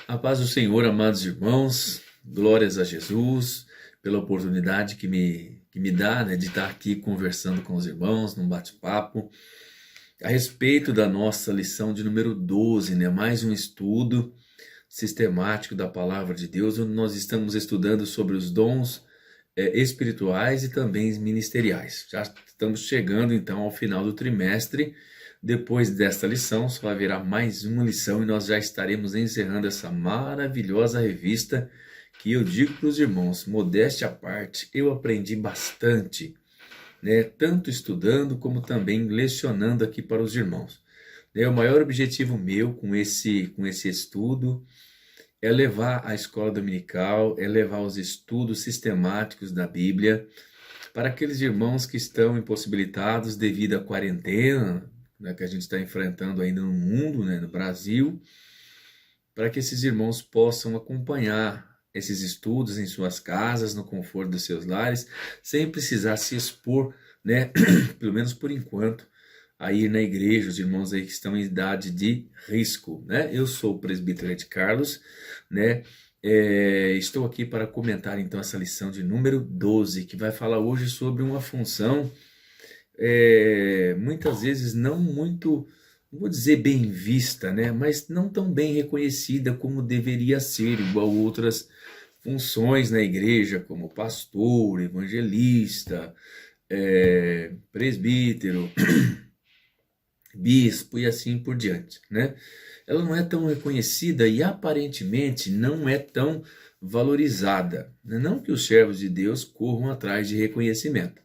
A paz do Senhor, amados irmãos, glórias a Jesus pela oportunidade que me dá, né, de estar aqui conversando com os irmãos num bate-papo a respeito da nossa lição de número 12, né, mais um estudo sistemático da Palavra de Deus, onde nós estamos estudando sobre os dons espirituais e também ministeriais. Já estamos chegando então ao final do trimestre. Depois desta lição, só haverá mais uma lição e nós já estaremos encerrando essa maravilhosa revista que eu digo para os irmãos, modéstia à parte, eu aprendi bastante, né? Tanto estudando como também lecionando aqui para os irmãos. O maior objetivo meu com esse estudo é levar a escola dominical, é levar os estudos sistemáticos da Bíblia para aqueles irmãos que estão impossibilitados devido à quarentena, né, que a gente está enfrentando ainda no mundo, né, no Brasil, para que esses irmãos possam acompanhar esses estudos em suas casas, no conforto dos seus lares, sem precisar se expor, né, pelo menos por enquanto, a ir na igreja, os irmãos aí que estão em idade de risco, né? Eu sou o presbítero Ed Carlos, né? Estou aqui para comentar então essa lição de número 12, que vai falar hoje sobre uma função muitas vezes não muito, não vou dizer bem vista, né? Mas não tão bem reconhecida como deveria ser, igual outras funções na igreja, como pastor, evangelista, presbítero, bispo e assim por diante, né? Ela não é tão reconhecida e aparentemente não é tão valorizada. Não que os servos de Deus corram atrás de reconhecimento.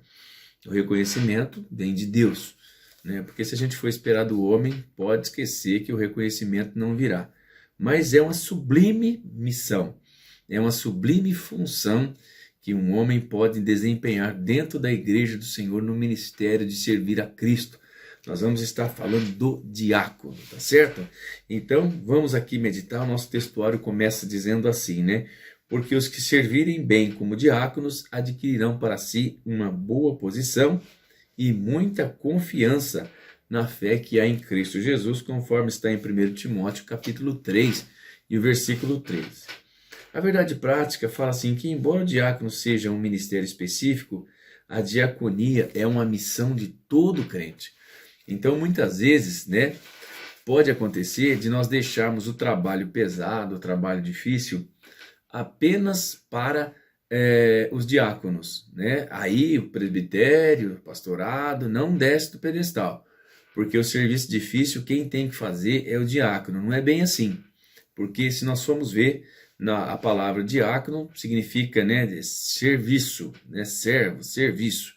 O reconhecimento vem de Deus, né? Porque se a gente for esperar do homem, pode esquecer que o reconhecimento não virá. Mas é uma sublime missão, é uma sublime função que um homem pode desempenhar dentro da igreja do Senhor no ministério de servir a Cristo. Nós vamos estar falando do diácono, tá certo? Então, vamos aqui meditar. O nosso textuário começa dizendo assim, né? Porque os que servirem bem como diáconos adquirirão para si uma boa posição e muita confiança na fé que há em Cristo Jesus, conforme está em 1 Timóteo capítulo 3 e o versículo 13. A verdade prática fala assim que, embora o diácono seja um ministério específico, a diaconia é uma missão de todo crente. Então, muitas vezes, né, pode acontecer de nós deixarmos o trabalho pesado, o trabalho difícil, apenas para os diáconos, né? Aí o presbitério, o pastorado não desce do pedestal, porque o serviço difícil quem tem que fazer é o diácono. Não é bem assim, porque se nós formos ver a palavra diácono significa, né, serviço, né, servo, serviço.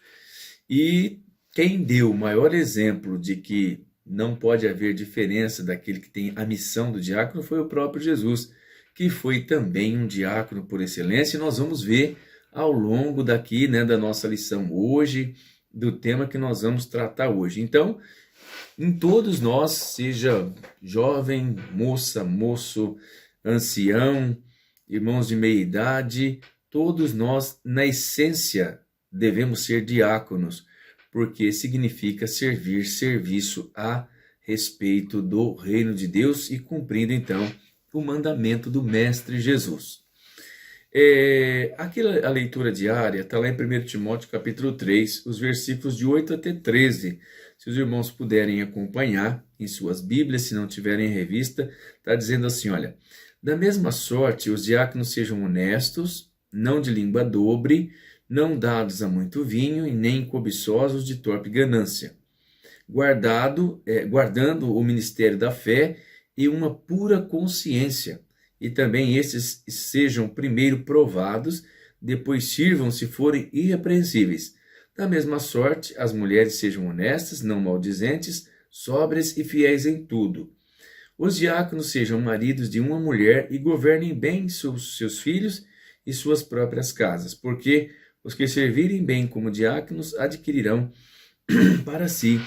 E quem deu o maior exemplo de que não pode haver diferença daquele que tem a missão do diácono foi o próprio Jesus, que foi também um diácono por excelência, e nós vamos ver ao longo daqui, né, da nossa lição hoje, do tema que nós vamos tratar hoje. Então, em todos nós, seja jovem, moça, moço, ancião, irmãos de meia idade, todos nós, na essência, devemos ser diáconos, porque significa servir, serviço a respeito do reino de Deus e cumprindo então o mandamento do Mestre Jesus. Aqui a leitura diária está lá em 1 Timóteo capítulo 3, os versículos de 8 até 13. Se os irmãos puderem acompanhar em suas Bíblias, se não tiverem revista, está dizendo assim, olha, da mesma sorte os diáconos sejam honestos, não de língua dobre, não dados a muito vinho e nem cobiçosos de torpe ganância, guardando o ministério da fé e uma pura consciência, e também estes sejam primeiro provados, depois sirvam se forem irrepreensíveis. Da mesma sorte, as mulheres sejam honestas, não maldizentes, sóbrias e fiéis em tudo. Os diáconos sejam maridos de uma mulher e governem bem seus filhos e suas próprias casas, porque os que servirem bem como diáconos adquirirão para si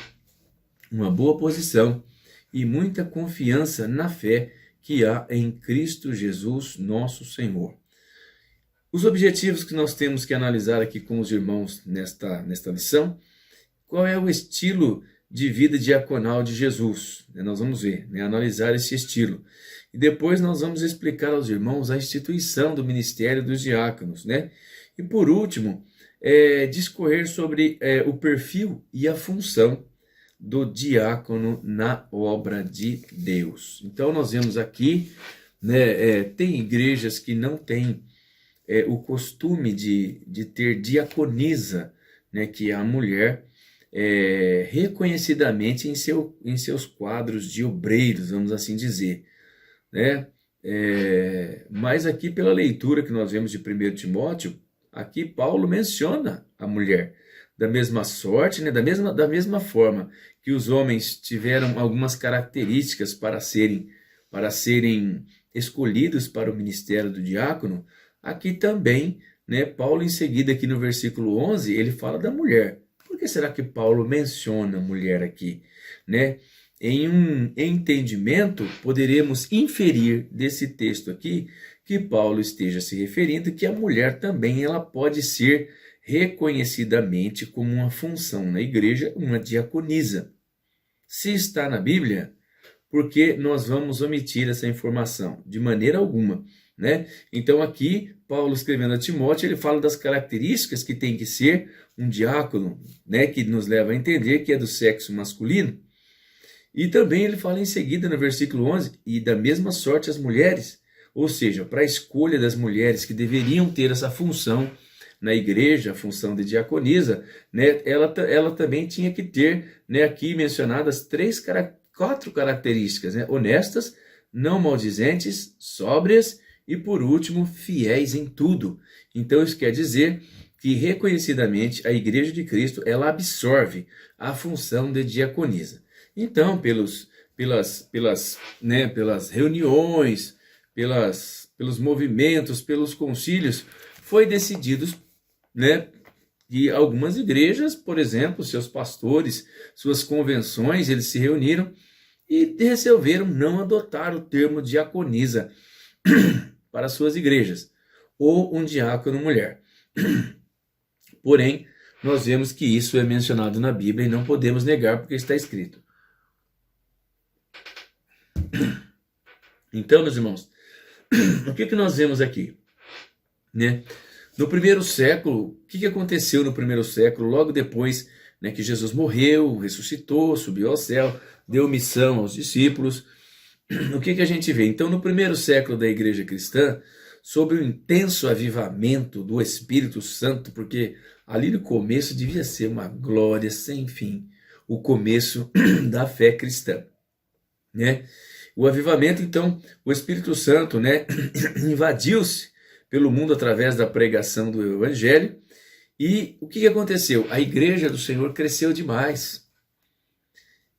uma boa posição e muita confiança na fé que há em Cristo Jesus, nosso Senhor. Os objetivos que nós temos que analisar aqui com os irmãos nesta lição, qual é o estilo de vida diaconal de Jesus? Nós vamos ver, analisar esse estilo. E depois nós vamos explicar aos irmãos a instituição do ministério dos diáconos, né? E por último, discorrer sobre o perfil e a função do diácono na obra de Deus. Então nós vemos aqui, né, tem igrejas que não têm o costume de ter diaconisa, né, que é a mulher, reconhecidamente em seus quadros de obreiros, vamos assim dizer, né? Mas aqui pela leitura que nós vemos de 1 Timóteo, aqui Paulo menciona a mulher da mesma sorte, né? Da mesma forma que os homens tiveram algumas características para serem escolhidos para o ministério do diácono, aqui também, né, Paulo em seguida aqui no versículo 11, ele fala da mulher. Por que será que Paulo menciona a mulher aqui, né? Em um entendimento, poderemos inferir desse texto aqui que Paulo esteja se referindo que a mulher também ela pode ser reconhecidamente como uma função na igreja, uma diaconisa. Se está na Bíblia, por que nós vamos omitir essa informação? De maneira alguma, né? Então aqui, Paulo escrevendo a Timóteo, ele fala das características que tem que ser um diácono, né? Que nos leva a entender que é do sexo masculino. E também ele fala em seguida no versículo 11, e da mesma sorte as mulheres, ou seja, para a escolha das mulheres que deveriam ter essa função na igreja, a função de diaconisa, né, ela também tinha que ter, né, aqui mencionadas 4 características, né, honestas, não maldizentes, sóbrias e, por último, fiéis em tudo. Então isso quer dizer que reconhecidamente a igreja de Cristo ela absorve a função de diaconisa. Então, pelas reuniões, pelos movimentos, pelos concílios, foi decidido, né, que algumas igrejas, por exemplo, seus pastores, suas convenções, eles se reuniram e resolveram não adotar o termo diaconisa para suas igrejas, ou um diácono mulher. Porém, nós vemos que isso é mencionado na Bíblia e não podemos negar porque está escrito. Então, meus irmãos, o que nós vemos aqui, né? No primeiro século, o que aconteceu no primeiro século, logo depois, né, que Jesus morreu, ressuscitou, subiu ao céu, deu missão aos discípulos? O que a gente vê? Então, no primeiro século da igreja cristã, sob o intenso avivamento do Espírito Santo, porque ali no começo devia ser uma glória sem fim, o começo da fé cristã, né? O avivamento, então, o Espírito Santo, né, invadiu-se pelo mundo através da pregação do Evangelho. E o que aconteceu? A igreja do Senhor cresceu demais.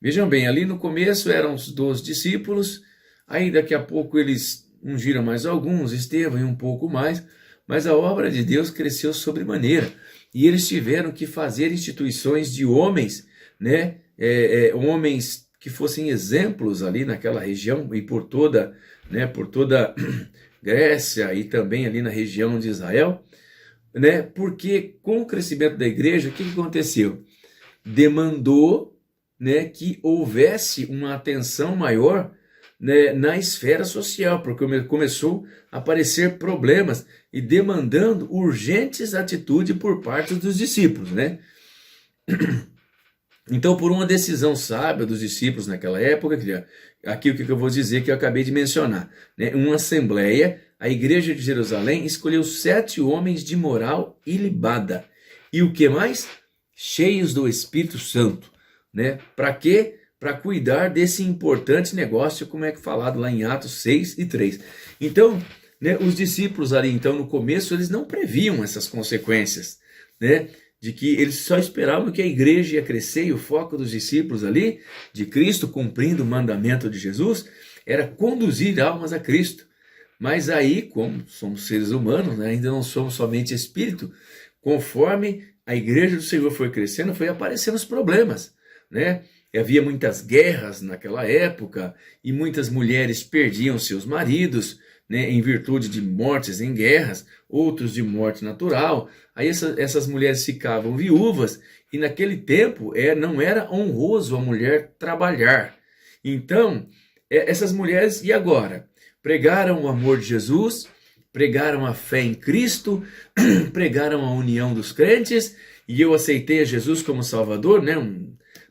Vejam bem, ali no começo eram os 12 discípulos, aí daqui a pouco eles ungiram mais alguns, Estevão e um pouco mais, mas a obra de Deus cresceu sobremaneira. E eles tiveram que fazer instituições de homens, né, homens que fossem exemplos ali naquela região e por toda Grécia e também ali na região de Israel, né? Porque com o crescimento da igreja, o que aconteceu? Demandou, né, que houvesse uma atenção maior, né, na esfera social, porque começou a aparecer problemas e demandando urgentes atitudes por parte dos discípulos, né? Então, por uma decisão sábia dos discípulos naquela época, aqui o que eu vou dizer que eu acabei de mencionar, né? Uma assembleia, a igreja de Jerusalém escolheu 7 homens de moral ilibada. E o que mais? Cheios do Espírito Santo, né? Para quê? Para cuidar desse importante negócio, como é que falado lá em Atos 6:3. Então, né, os discípulos ali, então, no começo, eles não previam essas consequências, né? De que eles só esperavam que a igreja ia crescer e o foco dos discípulos ali, de Cristo cumprindo o mandamento de Jesus, era conduzir almas a Cristo. Mas aí, como somos seres humanos, né, ainda não somos somente espírito, conforme a igreja do Senhor foi crescendo, foi aparecendo os problemas, né? E havia muitas guerras naquela época e muitas mulheres perdiam seus maridos, né, em virtude de mortes em guerras, outros de morte natural. Aí essas mulheres ficavam viúvas e naquele tempo não era honroso a mulher trabalhar. Então, essas mulheres, e agora? Pregaram o amor de Jesus, pregaram a fé em Cristo, pregaram a união dos crentes, e eu aceitei a Jesus como Salvador, né?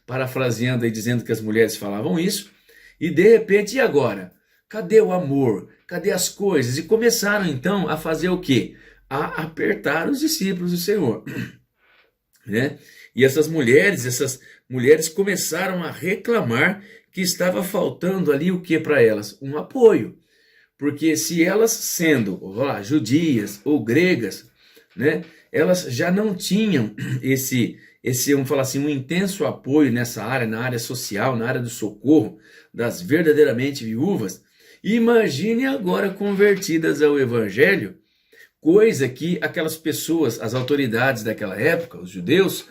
Parafraseando aí, dizendo que as mulheres falavam isso, e de repente, e agora? Cadê o amor? Cadê as coisas? E começaram então a fazer o quê? A apertar os discípulos do Senhor, né? E essas mulheres começaram a reclamar que estava faltando ali o que para elas? Um apoio. Porque se elas sendo judias ou gregas, né, elas já não tinham vamos falar assim, um intenso apoio nessa área, na área social, na área do socorro das verdadeiramente viúvas, imagine agora convertidas ao evangelho, coisa que aquelas pessoas, as autoridades daquela época, os judeus,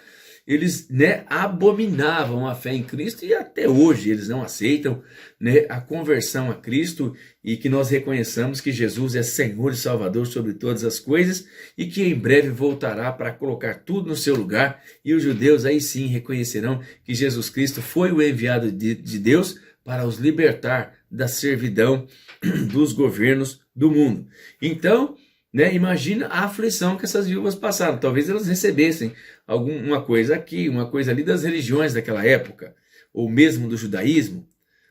eles, né, abominavam a fé em Cristo e até hoje eles não aceitam, né, a conversão a Cristo e que nós reconheçamos que Jesus é Senhor e Salvador sobre todas as coisas e que em breve voltará para colocar tudo no seu lugar e os judeus aí sim reconhecerão que Jesus Cristo foi o enviado de Deus para os libertar da servidão dos governos do mundo. Então, né, imagina a aflição que essas viúvas passaram. Talvez elas recebessem alguma coisa aqui, uma coisa ali das religiões daquela época, ou mesmo do judaísmo,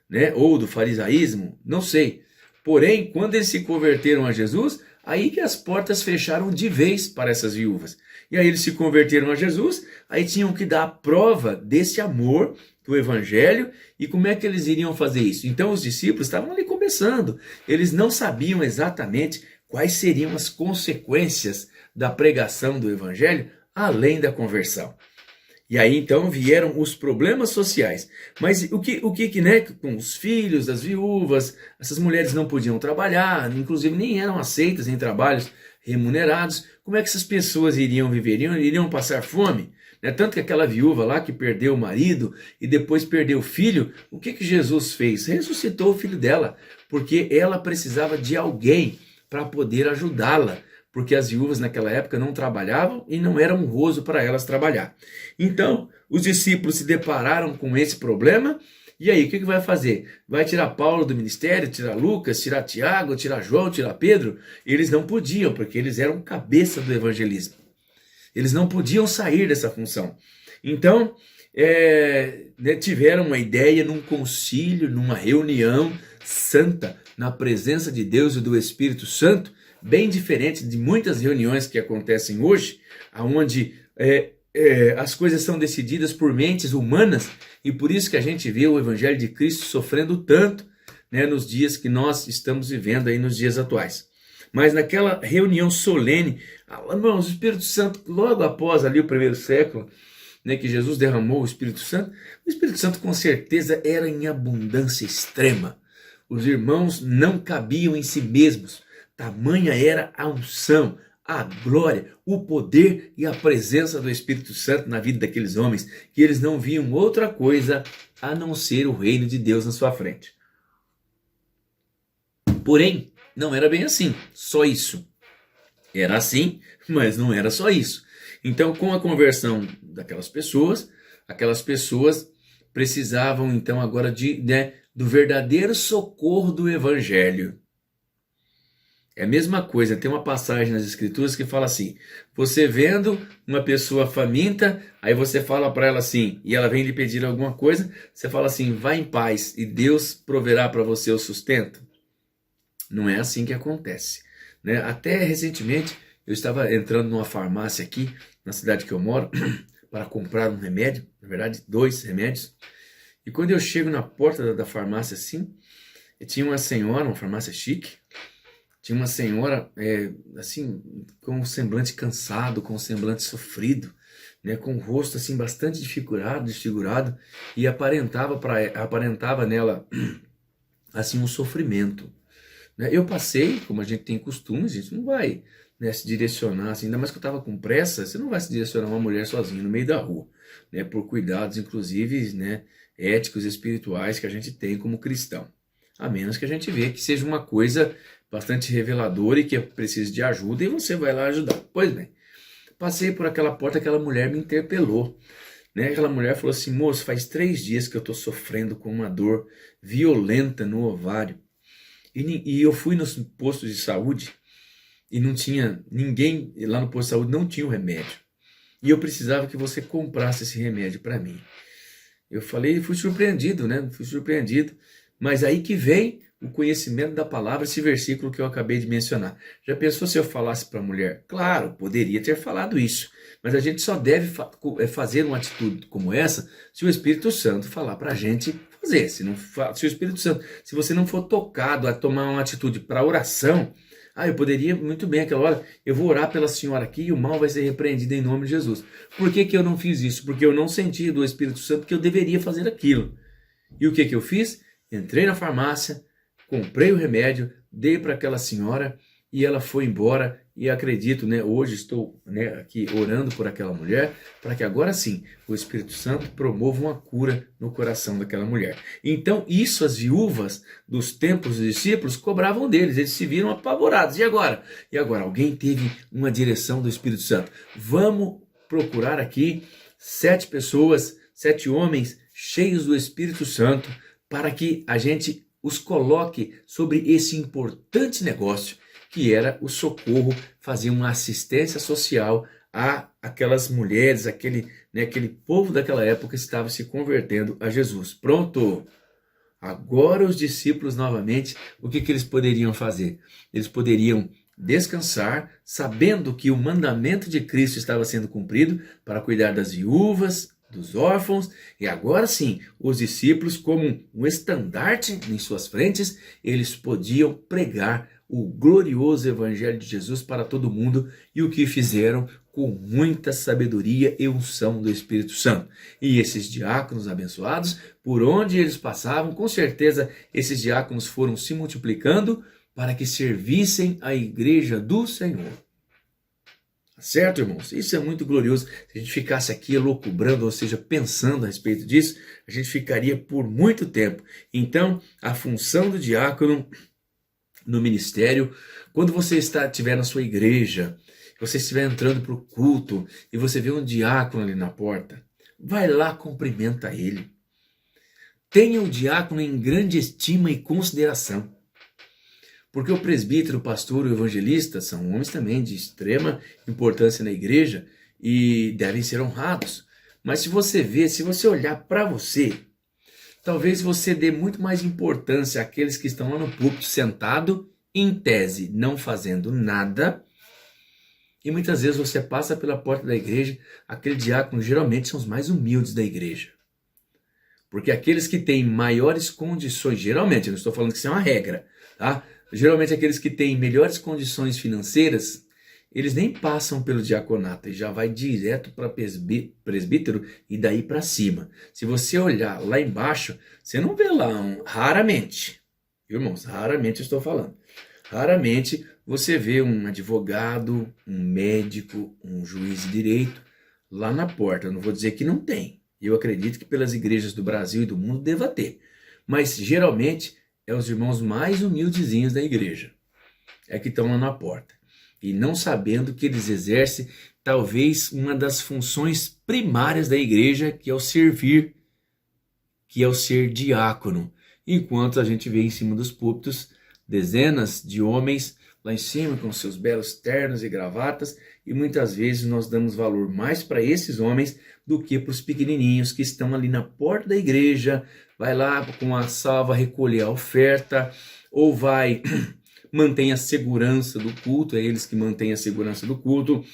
né, ou do farisaísmo, não sei. Porém, quando eles se converteram a Jesus, aí que as portas fecharam de vez para essas viúvas. E aí eles se converteram a Jesus, aí tinham que dar a prova desse amor do evangelho e como é que eles iriam fazer isso. Então os discípulos estavam ali começando, eles não sabiam exatamente quais seriam as consequências da pregação do evangelho além da conversão. E aí então vieram os problemas sociais. Mas o que né, com os filhos das viúvas, essas mulheres não podiam trabalhar, inclusive nem eram aceitas em trabalhos remunerados. Como é que essas pessoas iriam viver? Iriam passar fome? Né? Tanto que aquela viúva lá que perdeu o marido e depois perdeu o filho, o que Jesus fez? Ressuscitou o filho dela, porque ela precisava de alguém para poder ajudá-la, porque as viúvas naquela época não trabalhavam e não era honroso para elas trabalhar. Então, os discípulos se depararam com esse problema, e aí, o que vai fazer? Vai tirar Paulo do ministério, tirar Lucas, tirar Tiago, tirar João, tirar Pedro? Eles não podiam, porque eles eram cabeça do evangelismo. Eles não podiam sair dessa função. Então, tiveram uma ideia num concílio, numa reunião santa, na presença de Deus e do Espírito Santo, bem diferente de muitas reuniões que acontecem hoje, onde as coisas são decididas por mentes humanas, e por isso que a gente vê o Evangelho de Cristo sofrendo tanto, né, nos dias que nós estamos vivendo aí, nos dias atuais. Mas naquela reunião solene, irmãos, o Espírito Santo, logo após ali o primeiro século, né, que Jesus derramou o Espírito Santo com certeza era em abundância extrema. Os irmãos não cabiam em si mesmos. Tamanha era a unção, a glória, o poder e a presença do Espírito Santo na vida daqueles homens, que eles não viam outra coisa a não ser o reino de Deus na sua frente. Porém, não era bem assim, só isso. Era assim, mas não era só isso. Então, com a conversão daquelas pessoas, aquelas pessoas precisavam então agora do verdadeiro socorro do evangelho. É a mesma coisa, tem uma passagem nas escrituras que fala assim, você vendo uma pessoa faminta, aí você fala para ela assim, e ela vem lhe pedir alguma coisa, você fala assim, vá em paz e Deus proverá para você o sustento. Não é assim que acontece, né? Até recentemente eu estava entrando numa farmácia aqui, na cidade que eu moro, para comprar um remédio, na verdade 2 remédios, e quando eu chego na porta da farmácia assim, tinha uma senhora, uma farmácia chique, tinha uma senhora assim, com um semblante cansado, com um semblante sofrido, né, com o rosto assim bastante desfigurado, e aparentava nela assim um sofrimento. Né? Eu passei, como a gente tem costume, a gente não vai, né, se direcionar, assim, ainda mais que eu estava com pressa, você não vai se direcionar uma mulher sozinha no meio da rua, né, por cuidados inclusive, né, éticos e espirituais que a gente tem como cristão. A menos que a gente vê que seja uma coisa bastante reveladora e que precise de ajuda e você vai lá ajudar. Pois bem, passei por aquela porta, aquela mulher me interpelou. Né? Aquela mulher falou assim, moço, faz 3 dias que eu estou sofrendo com uma dor violenta no ovário. E eu fui nos postos de saúde e não tinha ninguém, lá no posto de saúde não tinha o remédio. E eu precisava que você comprasse esse remédio para mim. Eu falei, fui surpreendido, né? Fui surpreendido. Mas aí que vem o conhecimento da palavra, esse versículo que eu acabei de mencionar. Já pensou se eu falasse para a mulher? Claro, poderia ter falado isso. Mas a gente só deve fazer uma atitude como essa se o Espírito Santo falar para a gente fazer. Se o Espírito Santo, se você não for tocado a tomar uma atitude para oração, eu poderia muito bem aquela hora, eu vou orar pela senhora aqui e o mal vai ser repreendido em nome de Jesus. Por que eu não fiz isso? Porque eu não senti do Espírito Santo que eu deveria fazer aquilo. E o que eu fiz? Entrei na farmácia, comprei o remédio, dei para aquela senhora e ela foi embora. E acredito, né, hoje estou, né, aqui orando por aquela mulher, para que agora sim o Espírito Santo promova uma cura no coração daquela mulher. Então isso as viúvas dos templos dos discípulos cobravam deles, eles se viram apavorados. E agora? E agora? Alguém teve uma direção do Espírito Santo. Vamos procurar aqui 7 pessoas, 7 homens cheios do Espírito Santo, para que a gente os coloque sobre esse importante negócio, que era o socorro, fazer uma assistência social a aquelas mulheres, aquele povo daquela época que estava se convertendo a Jesus. Pronto! Agora os discípulos novamente, o que eles poderiam fazer? Eles poderiam descansar, sabendo que o mandamento de Cristo estava sendo cumprido para cuidar das viúvas, dos órfãos, e agora sim, os discípulos, como um estandarte em suas frentes, eles podiam pregar o glorioso evangelho de Jesus para todo mundo, e o que fizeram com muita sabedoria e unção do Espírito Santo. E esses diáconos abençoados, por onde eles passavam, com certeza esses diáconos foram se multiplicando para que servissem a igreja do Senhor. Certo, irmãos? Isso é muito glorioso. Se a gente ficasse aqui elucubrando, ou seja, pensando a respeito disso, a gente ficaria por muito tempo. Então, a função do diácono no ministério, quando você estiver na sua igreja, você estiver entrando para o culto e você vê um diácono ali na porta, vai lá, cumprimenta ele. Tenha o diácono em grande estima e consideração. Porque o presbítero, o pastor e o evangelista são homens também de extrema importância na igreja e devem ser honrados. Mas se você olhar para você, talvez você dê muito mais importância àqueles que estão lá no púlpito sentado, em tese, não fazendo nada. E muitas vezes você passa pela porta da igreja, aquele diácono geralmente são os mais humildes da igreja. Porque aqueles que têm maiores condições, geralmente, eu não estou falando que isso é uma regra, tá? Geralmente aqueles que têm melhores condições financeiras, eles nem passam pelo diaconato, já vai direto para presbítero e daí para cima. Se você olhar lá embaixo, você não vê lá, raramente, irmãos, raramente eu estou falando, raramente você vê um advogado, um médico, um juiz de direito lá na porta. Eu não vou dizer que não tem, eu acredito que pelas igrejas do Brasil e do mundo deva ter, mas geralmente é os irmãos mais humildezinhos da igreja, é que estão lá na porta. E não sabendo que eles exercem talvez uma das funções primárias da igreja, que é o servir, que é o ser diácono. Enquanto a gente vê em cima dos púlpitos dezenas de homens lá em cima com seus belos ternos e gravatas, e muitas vezes nós damos valor mais para esses homens do que para os pequenininhos que estão ali na porta da igreja, vai lá com a salva recolher a oferta, ou vai mantém a segurança do culto, é eles que mantêm a segurança do culto.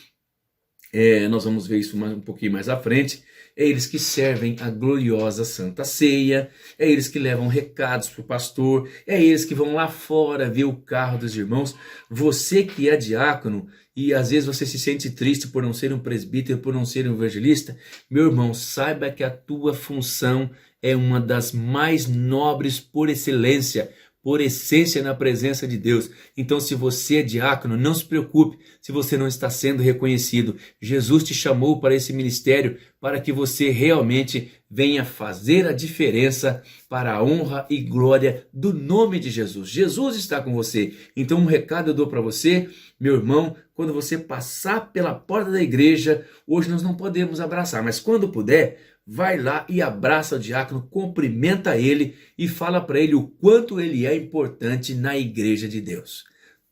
Nós vamos ver isso um pouquinho mais à frente. É eles que servem a gloriosa Santa Ceia, é eles que levam recados para o pastor, é eles que vão lá fora ver o carro dos irmãos. Você que é diácono e às vezes você se sente triste por não ser um presbítero, por não ser um evangelista, meu irmão, saiba que a tua função é uma das mais nobres por excelência, por essência na presença de Deus. Então, se você é diácono, não se preocupe se você não está sendo reconhecido. Jesus te chamou para esse ministério para que você realmente venha fazer a diferença para a honra e glória do nome de Jesus. Jesus está com você. Então um recado eu dou para você, meu irmão, quando você passar pela porta da igreja, hoje nós não podemos abraçar, mas quando puder, vai lá e abraça o diácono, cumprimenta ele e fala para ele o quanto ele é importante na igreja de Deus.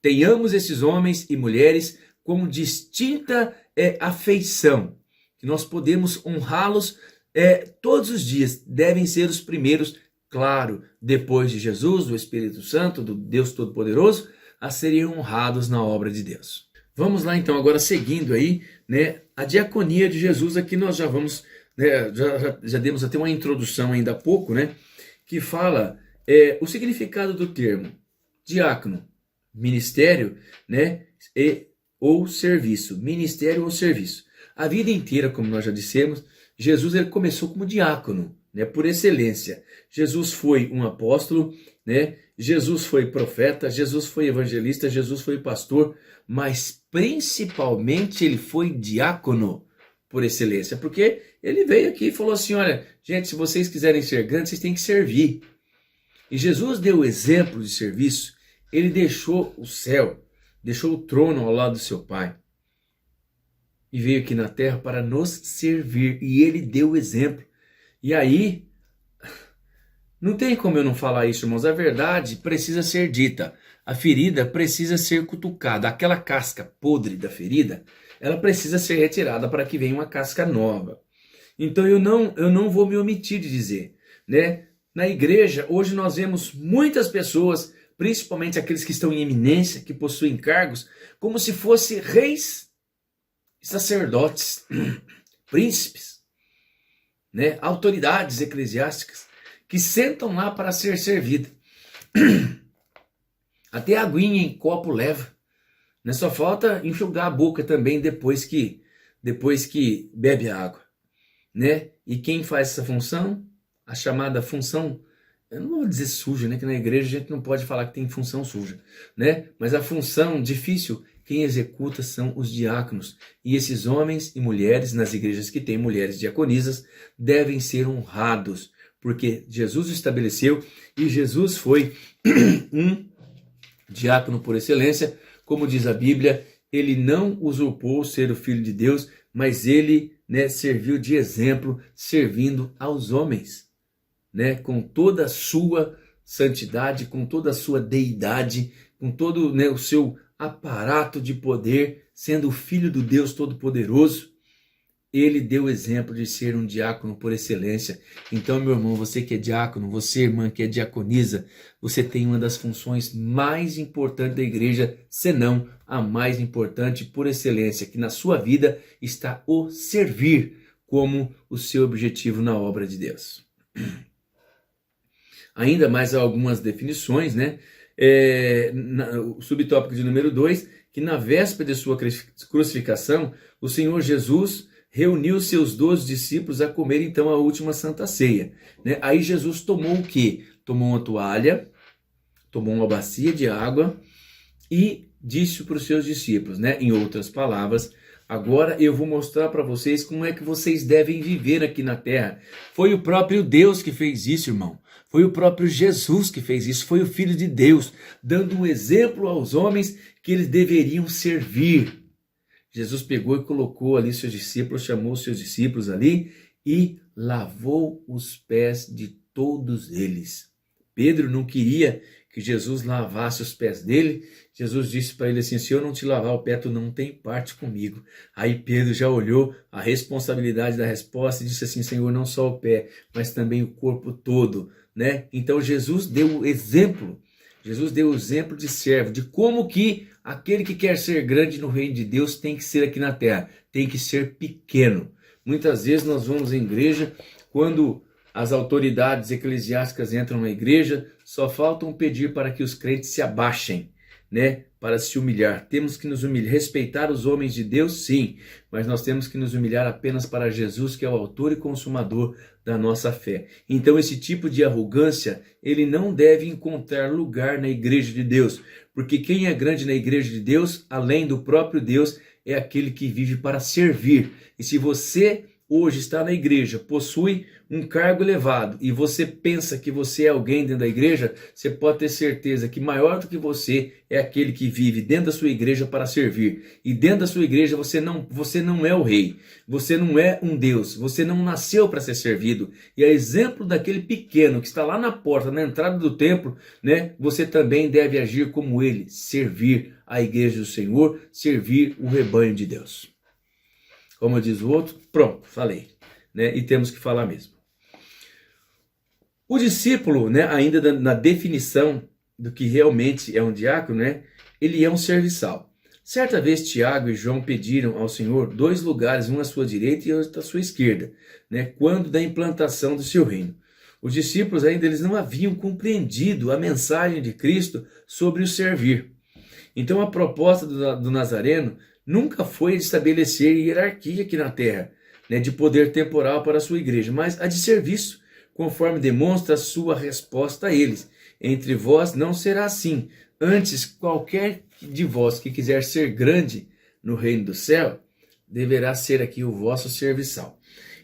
Tenhamos esses homens e mulheres com distinta afeição, que nós podemos honrá-los todos os dias. Devem ser os primeiros, claro, depois de Jesus, do Espírito Santo, do Deus Todo-Poderoso, a serem honrados na obra de Deus. Vamos lá então, agora seguindo aí, né, a diaconia de Jesus. Aqui nós já vamos, né, já demos até uma introdução ainda há pouco, né, que fala o significado do termo diácono, ministério, né, ou serviço, ministério ou serviço. A vida inteira, como nós já dissemos, Jesus ele começou como diácono, né, por excelência. Jesus foi um apóstolo, né? Jesus foi profeta, Jesus foi evangelista, Jesus foi pastor, mas principalmente ele foi diácono por excelência, porque ele veio aqui e falou assim, olha, gente, se vocês quiserem ser grandes, vocês têm que servir. E Jesus deu o exemplo de serviço. Ele deixou o céu, deixou o trono ao lado do seu Pai e veio aqui na terra para nos servir, e ele deu o exemplo. E aí, não tem como eu não falar isso, irmãos, a verdade precisa ser dita, a ferida precisa ser cutucada, aquela casca podre da ferida, ela precisa ser retirada para que venha uma casca nova. Então eu não vou me omitir de dizer, né? Na igreja, hoje nós vemos muitas pessoas, principalmente aqueles que estão em eminência, que possuem cargos, como se fossem reis, sacerdotes, príncipes, né? Autoridades eclesiásticas, que sentam lá para ser servida. Até a aguinha em copo leva, né? Só falta enxugar a boca também depois que bebe a água, né? E quem faz essa função? A chamada função, eu não vou dizer suja, né? Que na igreja a gente não pode falar que tem função suja, né? Mas a função difícil, quem executa são os diáconos. E esses homens e mulheres, nas igrejas que têm mulheres diaconisas, devem ser honrados, porque Jesus estabeleceu e Jesus foi um diácono por excelência. Como diz a Bíblia, ele não usurpou ser o Filho de Deus, mas ele, né, serviu de exemplo, servindo aos homens, né, com toda a sua santidade, com toda a sua deidade, com todo, né, o seu aparato de poder, sendo o Filho do Deus Todo-Poderoso. Ele deu exemplo de ser um diácono por excelência. Então, meu irmão, você que é diácono, você, irmã, que é diaconisa, você tem uma das funções mais importantes da igreja, senão a mais importante por excelência, que na sua vida está o servir como o seu objetivo na obra de Deus. Ainda mais algumas definições, né? O subtópico de número 2, que na véspera de sua crucificação, o Senhor Jesus reuniu seus 12 discípulos a comer então a última Santa Ceia, né? Aí Jesus tomou o quê? Tomou uma toalha, tomou uma bacia de água e disse para os seus discípulos, né? Em outras palavras, agora eu vou mostrar para vocês como é que vocês devem viver aqui na terra. Foi o próprio Deus que fez isso, irmão. Foi o próprio Jesus que fez isso. Foi o Filho de Deus, dando um exemplo aos homens que eles deveriam servir. Jesus pegou e colocou ali seus discípulos, chamou seus discípulos ali e lavou os pés de todos eles. Pedro não queria que Jesus lavasse os pés dele. Jesus disse para ele assim, se eu não te lavar o pé, tu não tem parte comigo. Aí Pedro já olhou a responsabilidade da resposta e disse assim, Senhor, não só o pé, mas também o corpo todo, né? Então Jesus deu o exemplo. Jesus deu o exemplo de servo, de como que aquele que quer ser grande no reino de Deus tem que ser aqui na terra, tem que ser pequeno. Muitas vezes nós vamos em igreja, quando as autoridades eclesiásticas entram na igreja, só faltam pedir para que os crentes se abaixem, né, para se humilhar. Temos que nos humilhar, respeitar os homens de Deus, sim, mas nós temos que nos humilhar apenas para Jesus, que é o autor e consumador da nossa fé. Então esse tipo de arrogância, ele não deve encontrar lugar na igreja de Deus, porque quem é grande na igreja de Deus, além do próprio Deus, é aquele que vive para servir. E se você hoje está na igreja, possui um cargo elevado e você pensa que você é alguém dentro da igreja, você pode ter certeza que maior do que você é aquele que vive dentro da sua igreja para servir. E dentro da sua igreja você não é o rei, você não é um Deus, você não nasceu para ser servido. E a exemplo daquele pequeno que está lá na porta, na entrada do templo, né, você também deve agir como ele, servir a igreja do Senhor, servir o rebanho de Deus. Como diz o outro, pronto, falei, né? E temos que falar mesmo. O discípulo, né, ainda na definição do que realmente é um diácono, né, ele é um serviçal. Certa vez Tiago e João pediram ao Senhor 2 lugares, um à sua direita e outro à sua esquerda, né, quando da implantação do seu reino. Os discípulos ainda eles não haviam compreendido a mensagem de Cristo sobre o servir. Então a proposta do Nazareno nunca foi estabelecer hierarquia aqui na terra, né, de poder temporal para a sua igreja, mas a de serviço, conforme demonstra a sua resposta a eles. Entre vós não será assim. Antes, qualquer de vós que quiser ser grande no reino do céu, deverá ser aqui o vosso serviçal.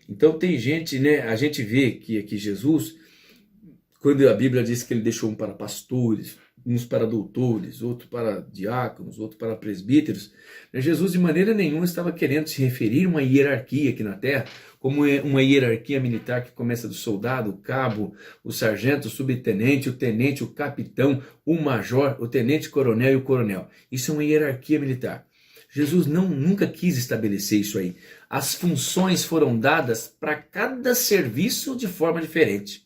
Então tem gente, né, a gente vê que aqui Jesus, quando a Bíblia diz que ele deixou um para pastores, uns para doutores, outros para diáconos, outros para presbíteros, Jesus de maneira nenhuma estava querendo se referir a uma hierarquia aqui na terra, como é uma hierarquia militar que começa do soldado, o cabo, o sargento, o subtenente, o tenente, o capitão, o major, o tenente-coronel e o coronel. Isso é uma hierarquia militar. Jesus nunca quis estabelecer isso aí. As funções foram dadas para cada serviço de forma diferente.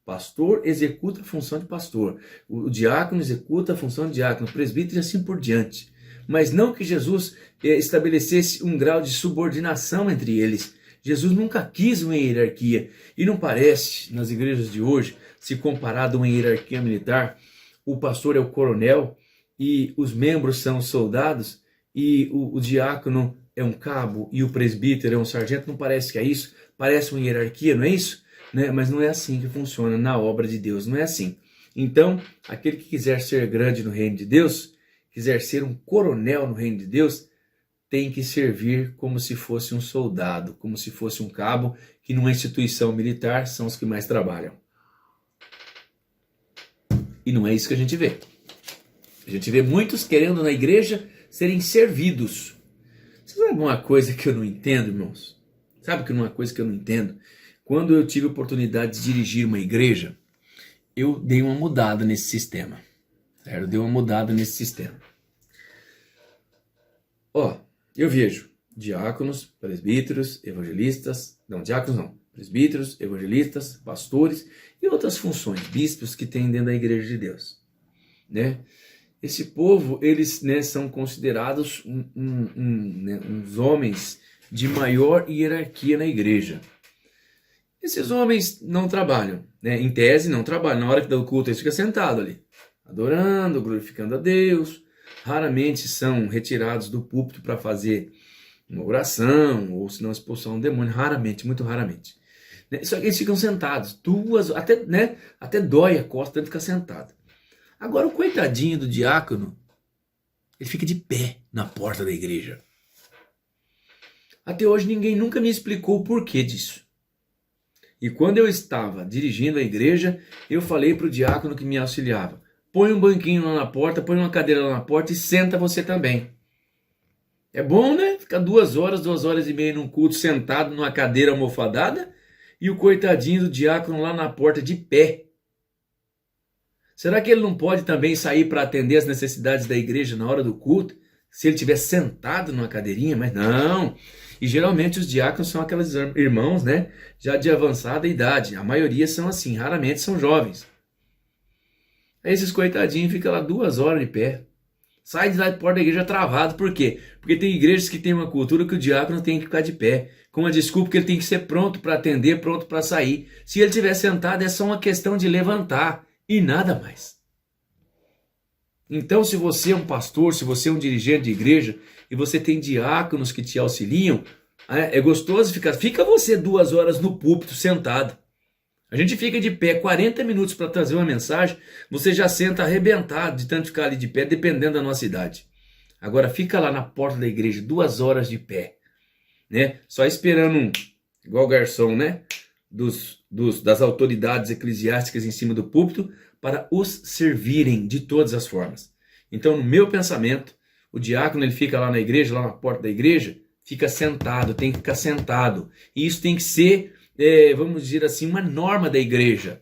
O pastor executa a função de pastor, o diácono executa a função de diácono, o presbítero e assim por diante. Mas não que Jesus estabelecesse um grau de subordinação entre eles. Jesus nunca quis uma hierarquia. E não parece, nas igrejas de hoje, se comparado a uma hierarquia militar, o pastor é o coronel e os membros são os soldados e o diácono é um cabo e o presbítero é um sargento. Não parece que é isso? Parece uma hierarquia, não é isso? Né? Mas não é assim que funciona na obra de Deus, não é assim. Então, aquele que quiser ser grande no reino de Deus, quiser ser um coronel no reino de Deus, tem que servir como se fosse um soldado, como se fosse um cabo, que numa instituição militar são os que mais trabalham. E não é isso que a gente vê. A gente vê muitos querendo na igreja serem servidos. Você sabe uma coisa que eu não entendo, irmãos? Sabe que uma coisa que eu não entendo? Quando eu tive a oportunidade de dirigir uma igreja, eu dei uma mudada nesse sistema. Eu dei uma mudada nesse sistema. Eu vejo diáconos, presbíteros, evangelistas, presbíteros, evangelistas, pastores e outras funções, bispos que tem dentro da igreja de Deus, né? Esse povo, eles, né, são considerados uns homens de maior hierarquia na igreja. Esses homens não trabalham, né? Em tese não trabalham. Na hora que dá o culto, eles ficam sentados ali, adorando, glorificando a Deus. Raramente são retirados do púlpito para fazer uma oração ou se não expulsar um demônio. Raramente, muito raramente. Só que eles ficam sentados, até dói a costa de ficar sentado. Agora o coitadinho do diácono, ele fica de pé na porta da igreja. Até hoje ninguém nunca me explicou o porquê disso. E quando eu estava dirigindo a igreja, eu falei para o diácono que me auxiliava: põe um banquinho lá na porta, põe uma cadeira lá na porta e senta você também. É bom, né? Ficar 2 horas e meia num culto sentado numa cadeira almofadada e o coitadinho do diácono lá na porta de pé. Será que ele não pode também sair para atender as necessidades da igreja na hora do culto, se ele estiver sentado numa cadeirinha? Mas não. E geralmente os diáconos são aqueles irmãos, né, já de avançada idade. A maioria são assim, raramente são jovens. Aí esses coitadinhos ficam lá 2 horas de pé. Sai de lá de porta da igreja travado. Por quê? Porque tem igrejas que tem uma cultura que o diácono tem que ficar de pé, com a desculpa que ele tem que ser pronto para atender, pronto para sair. Se ele estiver sentado, é só uma questão de levantar e nada mais. Então, se você é um pastor, se você é um dirigente de igreja e você tem diáconos que te auxiliam, é gostoso fica você 2 horas no púlpito sentado. A gente fica de pé 40 minutos para trazer uma mensagem, você já senta arrebentado de tanto ficar ali de pé, dependendo da nossa idade. Agora fica lá na porta da igreja 2 horas de pé, né? Só esperando igual garçom, né? Das autoridades eclesiásticas em cima do púlpito, para os servirem de todas as formas. Então, no meu pensamento, o diácono ele fica lá na igreja, lá na porta da igreja, fica sentado, tem que ficar sentado. E isso tem que ser, vamos dizer assim, uma norma da igreja.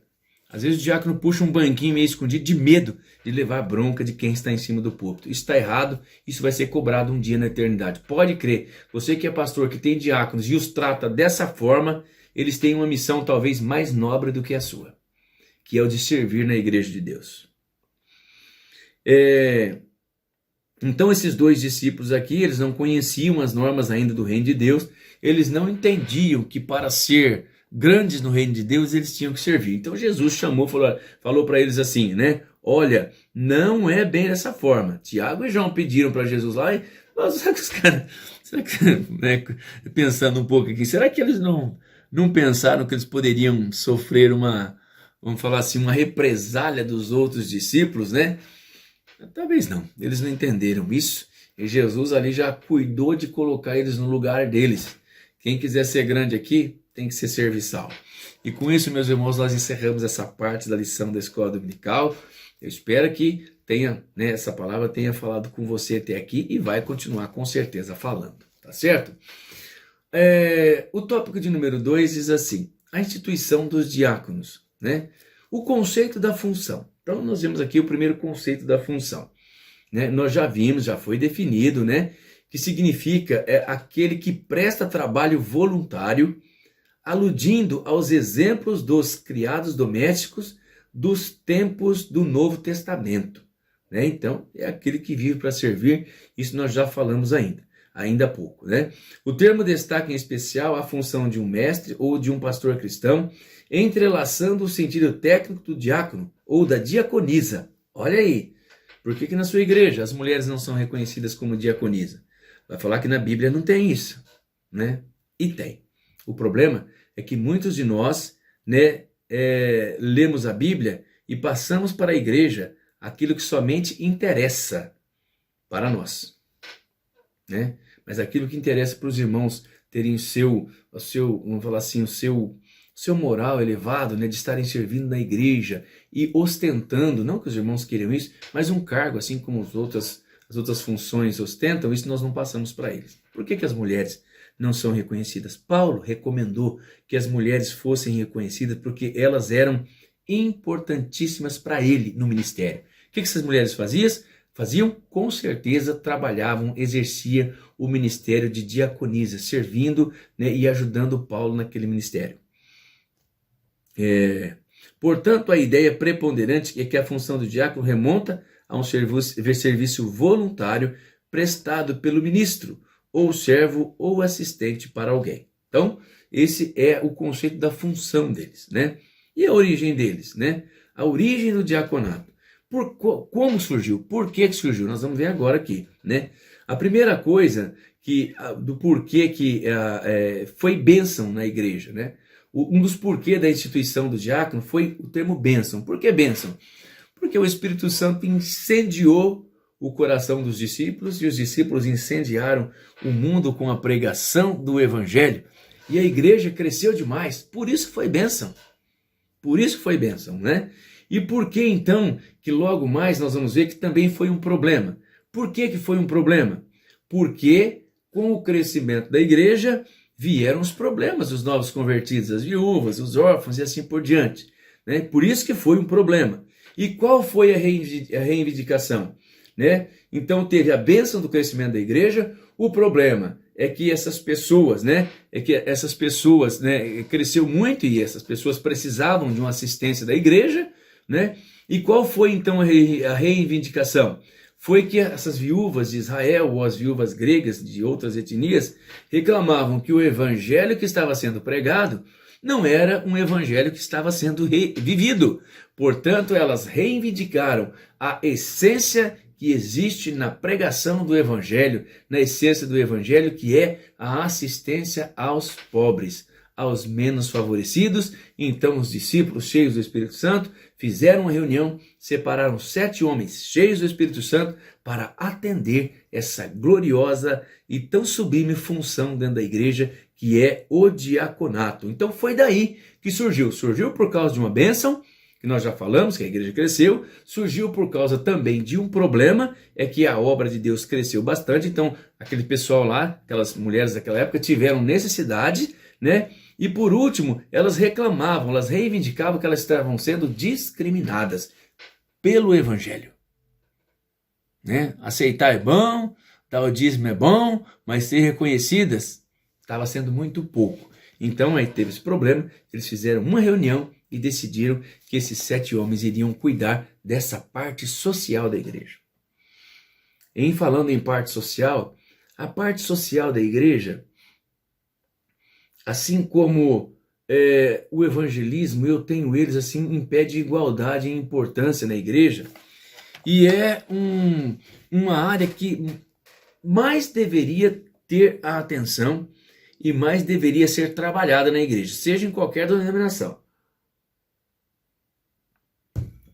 Às vezes o diácono puxa um banquinho meio escondido de medo de levar a bronca de quem está em cima do púlpito. Isso está errado, isso vai ser cobrado um dia na eternidade. Pode crer, você que é pastor, que tem diáconos e os trata dessa forma, eles têm uma missão talvez mais nobre do que a sua, que é o de servir na igreja de Deus. Então esses dois discípulos aqui, eles não conheciam as normas ainda do reino de Deus, eles não entendiam que para ser grandes no reino de Deus, eles tinham que servir. Então Jesus falou para eles assim, né? Olha, não é bem dessa forma. Tiago e João pediram para Jesus lá, e será que os caras, né, pensando um pouco aqui, será que eles não pensaram que eles poderiam sofrer vamos falar assim, uma represália dos outros discípulos, né? Talvez não, eles não entenderam isso, e Jesus ali já cuidou de colocar eles no lugar deles. Quem quiser ser grande aqui, tem que ser serviçal. E com isso, meus irmãos, nós encerramos essa parte da lição da escola dominical. Eu espero que essa palavra tenha falado com você até aqui e vai continuar com certeza falando, tá certo? O tópico de número 2 diz assim, a instituição dos diáconos, né? O conceito da função. Então nós vemos aqui o primeiro conceito da função, né? Nós já vimos, já foi definido, né? Que significa aquele que presta trabalho voluntário, aludindo aos exemplos dos criados domésticos dos tempos do Novo Testamento, né? Então, é aquele que vive para servir, isso nós já falamos ainda há pouco, né? O termo destaca em especial a função de um mestre ou de um pastor cristão, entrelaçando o sentido técnico do diácono ou da diaconisa. Olha aí, por que na sua igreja as mulheres não são reconhecidas como diaconisa? Vai falar que na Bíblia não tem isso, né? E tem. O problema é que muitos de nós, né, lemos a Bíblia e passamos para a igreja aquilo que somente interessa para nós, né? Mas aquilo que interessa para os irmãos terem vamos falar assim, o seu moral elevado, né, de estarem servindo na igreja e ostentando, não que os irmãos queiram isso, mas um cargo, assim como as outras funções ostentam, isso nós não passamos para eles. Por que as mulheres não são reconhecidas? Paulo recomendou que as mulheres fossem reconhecidas porque elas eram importantíssimas para ele no ministério. O que essas mulheres faziam? Com certeza trabalhavam, exerciam o ministério de diaconisa, servindo, né, e ajudando Paulo naquele ministério. Portanto, a ideia preponderante é que a função do diácono remonta a um serviço voluntário prestado pelo ministro, ou servo, ou assistente para alguém. Então, esse é o conceito da função deles, né? E a origem deles, né? A origem do diaconato. Como surgiu? Por que surgiu? Nós vamos ver agora aqui, né? A primeira coisa do porquê que foi bênção na igreja, né? Um dos porquês da instituição do diácono foi o termo bênção. Por que bênção? Porque o Espírito Santo incendiou o coração dos discípulos e os discípulos incendiaram o mundo com a pregação do evangelho e a igreja cresceu demais. Por isso foi bênção. Por isso foi bênção, né? E por que então que logo mais nós vamos ver que também foi um problema? Por que foi um problema? Porque com o crescimento da igreja vieram os problemas, os novos convertidos, as viúvas, os órfãos e assim por diante, né? Por isso que foi um problema. E qual foi a reivindicação? Né? Então teve a bênção do crescimento da igreja. O problema é que essas pessoas, né, cresceu muito e essas pessoas precisavam de uma assistência da igreja, né? E qual foi então a reivindicação? Foi que essas viúvas de Israel ou as viúvas gregas de outras etnias reclamavam que o evangelho que estava sendo pregado não era um evangelho que estava sendo vivido. Portanto, elas reivindicaram a essência que existe na pregação do evangelho, na essência do evangelho, que é a assistência aos pobres, aos menos favorecidos. Então os discípulos, cheios do Espírito Santo, fizeram uma reunião, separaram 7 homens cheios do Espírito Santo para atender essa gloriosa e tão sublime função dentro da igreja, que é o diaconato. Então foi daí que surgiu. Surgiu por causa de uma bênção, que nós já falamos, que a igreja cresceu. Surgiu por causa também de um problema, é que a obra de Deus cresceu bastante. Então aquele pessoal lá, aquelas mulheres daquela época tiveram necessidade, né? E por último, elas reclamavam, elas reivindicavam que elas estavam sendo discriminadas pelo evangelho. Né? Aceitar é bom, dar o dízimo é bom, mas ser reconhecidas estava sendo muito pouco. Então aí teve esse problema, eles fizeram uma reunião e decidiram que esses 7 homens iriam cuidar dessa parte social da igreja. Falando em parte social, a parte social da igreja, assim como o evangelismo, eu tenho eles assim em pé de igualdade e importância na igreja, e é uma área que mais deveria ter a atenção e mais deveria ser trabalhada na igreja, seja em qualquer denominação.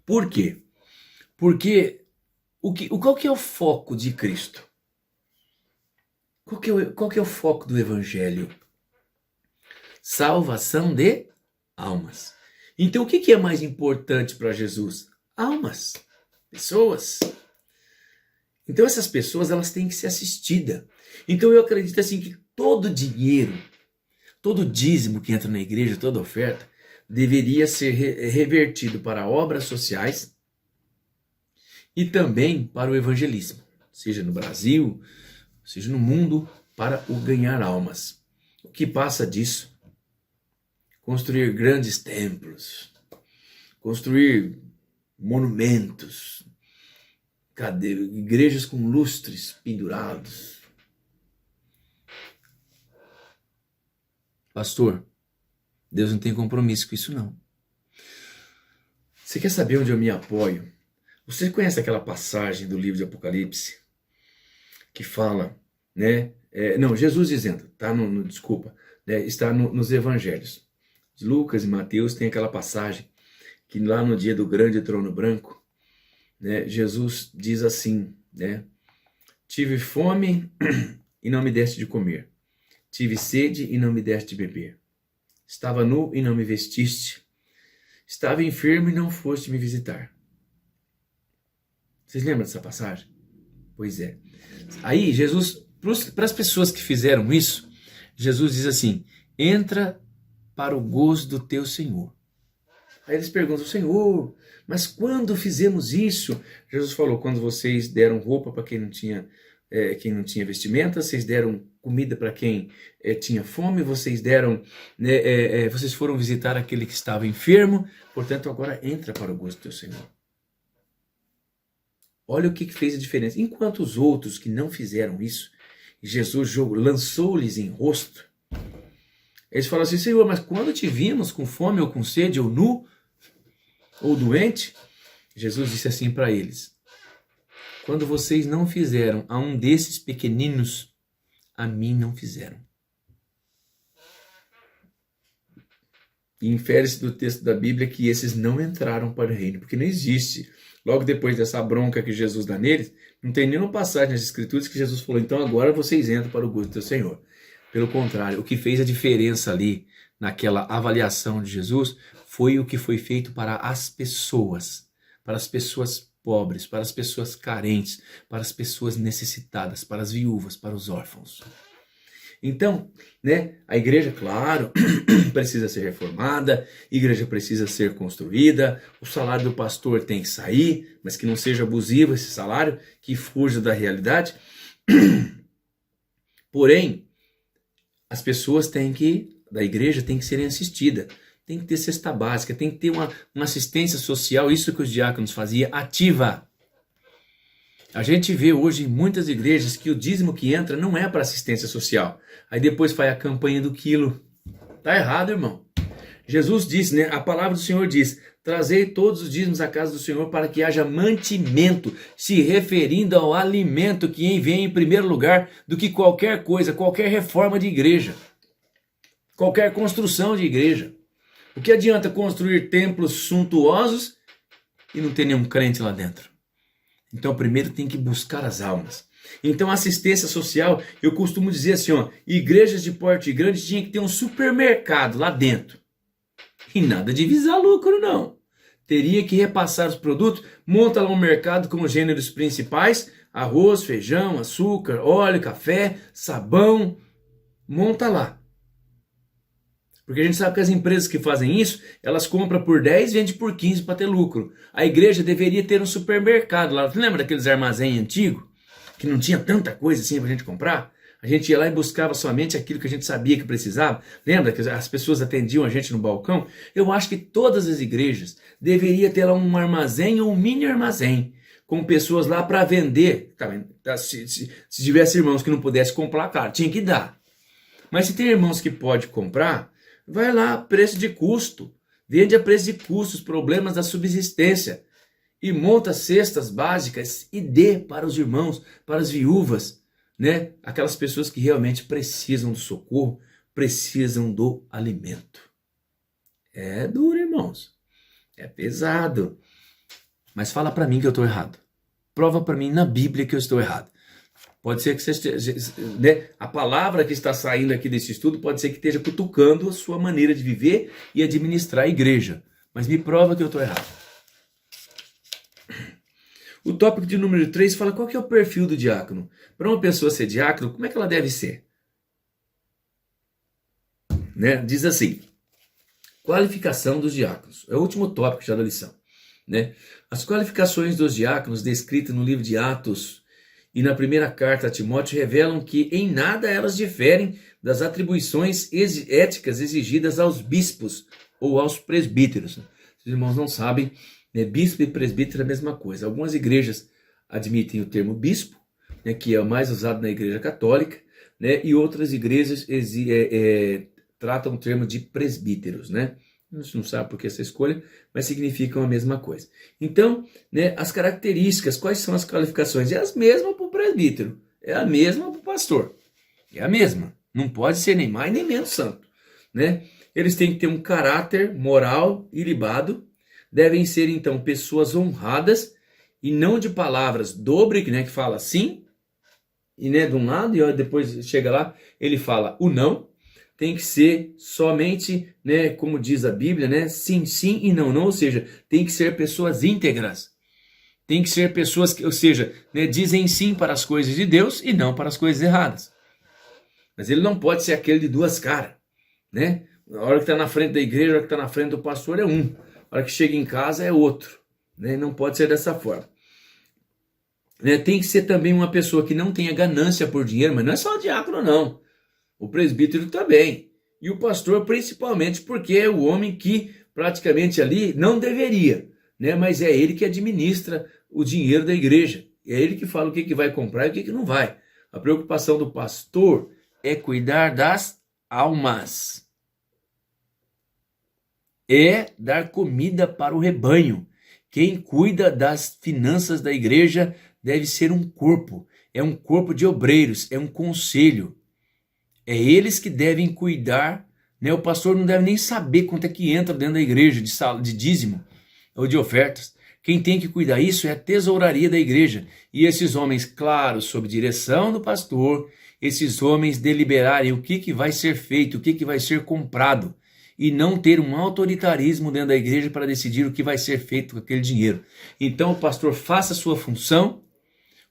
Por quê? Porque qual que é o foco de Cristo? Qual que é o foco do evangelho? Salvação de almas. Então o que é mais importante para Jesus? Almas, pessoas. Então essas pessoas, elas têm que ser assistidas. Então eu acredito assim que todo dinheiro, todo dízimo que entra na igreja, toda oferta, deveria ser revertido para obras sociais e também para o evangelismo, seja no Brasil, seja no mundo, para o ganhar almas. O que passa disso? Construir grandes templos, construir monumentos, igrejas com lustres pendurados. Pastor, Deus não tem compromisso com isso não. Você quer saber onde eu me apoio? Você conhece aquela passagem do livro de Apocalipse que fala, né? Jesus dizendo, tá? Desculpa, né, está nos evangelhos. Lucas e Mateus tem aquela passagem que lá no dia do grande trono branco, né, Jesus diz assim, né? Tive fome e não me deste de comer. Tive sede e não me deste de beber. Estava nu e não me vestiste. Estava enfermo e não foste me visitar. Vocês lembram dessa passagem? Pois é. Aí Jesus, para as pessoas que fizeram isso, Jesus diz assim, entra para o gozo do teu Senhor. Aí eles perguntam, Senhor, mas quando fizemos isso? Jesus falou, quando vocês deram roupa para quem não tinha vestimenta, vocês deram comida para quem tinha fome, vocês deram, vocês foram visitar aquele que estava enfermo, portanto agora entra para o gozo do teu Senhor. Olha o que fez a diferença. Enquanto os outros que não fizeram isso, Jesus lançou-lhes em rosto, eles falam assim, Senhor, mas quando te vimos com fome ou com sede, ou nu, ou doente, Jesus disse assim para eles, quando vocês não fizeram a um desses pequeninos, a mim não fizeram. E infere-se do texto da Bíblia que esses não entraram para o reino, porque não existe. Logo depois dessa bronca que Jesus dá neles, não tem nenhuma passagem nas Escrituras que Jesus falou, então agora vocês entram para o gozo do teu Senhor. Pelo contrário, o que fez a diferença ali, naquela avaliação de Jesus, foi o que foi feito para as pessoas pobres, para as pessoas carentes, para as pessoas necessitadas, para as viúvas, para os órfãos. Então, né, a igreja, claro, precisa ser reformada, a igreja precisa ser construída, o salário do pastor tem que sair, mas que não seja abusivo esse salário, que fuja da realidade. Porém, as pessoas da igreja têm que serem assistidas, tem que ter cesta básica, tem que ter uma assistência social, isso que os diáconos faziam, ativa. A gente vê hoje em muitas igrejas que o dízimo que entra não é para assistência social. Aí depois faz a campanha do quilo. Tá errado, irmão. Jesus disse, né? A palavra do Senhor diz, trazei todos os dízimos à casa do Senhor para que haja mantimento, se referindo ao alimento que vem em primeiro lugar do que qualquer coisa, qualquer reforma de igreja, qualquer construção de igreja. O que adianta construir templos suntuosos e não ter nenhum crente lá dentro? Então primeiro tem que buscar as almas. Então, assistência social, eu costumo dizer assim, ó, igrejas de porte grande tinha que ter um supermercado lá dentro. E nada de visar lucro, não. Teria que repassar os produtos, monta lá um mercado com os gêneros principais, arroz, feijão, açúcar, óleo, café, sabão, monta lá. Porque a gente sabe que as empresas que fazem isso, elas compram por 10 e vendem por 15 para ter lucro. A igreja deveria ter um supermercado lá. Você lembra daqueles armazéns antigos? Que não tinha tanta coisa assim para a gente comprar? A gente ia lá e buscava somente aquilo que a gente sabia que precisava. Lembra que as pessoas atendiam a gente no balcão? Eu acho que todas as igrejas deveriam ter lá um armazém ou um mini armazém com pessoas lá para vender. Se tivesse irmãos que não pudessem comprar, claro, tinha que dar. Mas se tem irmãos que podem comprar, vai lá, preço de custo. Vende a preço de custo os problemas da subsistência. E monta cestas básicas e dê para os irmãos, para as viúvas, né? Aquelas pessoas que realmente precisam do socorro, precisam do alimento. É duro, irmãos. É pesado. Mas fala para mim que eu estou errado. Prova para mim na Bíblia que eu estou errado. Pode ser que você esteja, né? A palavra que está saindo aqui desse estudo pode ser que esteja cutucando a sua maneira de viver e administrar a igreja. Mas me prova que eu estou errado. O tópico de número 3 fala qual que é o perfil do diácono. Para uma pessoa ser diácono, como é que ela deve ser? Né? Diz assim, qualificação dos diáconos. É o último tópico já da lição. Né? As qualificações dos diáconos descritas no livro de Atos e na primeira carta a Timóteo revelam que em nada elas diferem das atribuições éticas exigidas aos bispos ou aos presbíteros. Os irmãos não sabem, né? Bispo e presbítero é a mesma coisa. Algumas igrejas admitem o termo bispo, né, que é o mais usado na igreja católica, né, e outras igrejas tratam o termo de presbíteros, né? A gente não sabe por que essa escolha, mas significam a mesma coisa. Então, né, as características, quais são as qualificações? É as mesmas para o presbítero, é a mesma para o pastor, é a mesma. Não pode ser nem mais nem menos santo, né? Eles têm que ter um caráter moral ilibado, devem ser então pessoas honradas e não de palavras dobre, né, que fala sim, e né, de um lado, e depois chega lá, ele fala o não. Tem que ser somente, né, como diz a Bíblia, né, sim, sim e não, não, ou seja, tem que ser pessoas íntegras. Tem que ser pessoas que, ou seja, né, dizem sim para as coisas de Deus e não para as coisas erradas. Mas ele não pode ser aquele de duas caras, né? A hora que está na frente da igreja, a hora que está na frente do pastor é um. A hora que chega em casa é outro, né? Não pode ser dessa forma. Né? Tem que ser também uma pessoa que não tenha ganância por dinheiro, mas não é só o diácono, não. O presbítero também. E o pastor principalmente, porque é o homem que praticamente ali não deveria, né? Mas é ele que administra o dinheiro da igreja. É ele que fala o que vai comprar e o que não vai. A preocupação do pastor é cuidar das almas. É dar comida para o rebanho. Quem cuida das finanças da igreja deve ser um corpo. É um corpo de obreiros, é um conselho. É eles que devem cuidar, né? O pastor não deve nem saber quanto é que entra dentro da igreja de dízimo ou de ofertas. Quem tem que cuidar isso é a tesouraria da igreja. E esses homens, claro, sob direção do pastor, esses homens deliberarem o que vai ser feito, o que vai ser comprado. E não ter um autoritarismo dentro da igreja para decidir o que vai ser feito com aquele dinheiro. Então o pastor faça a sua função,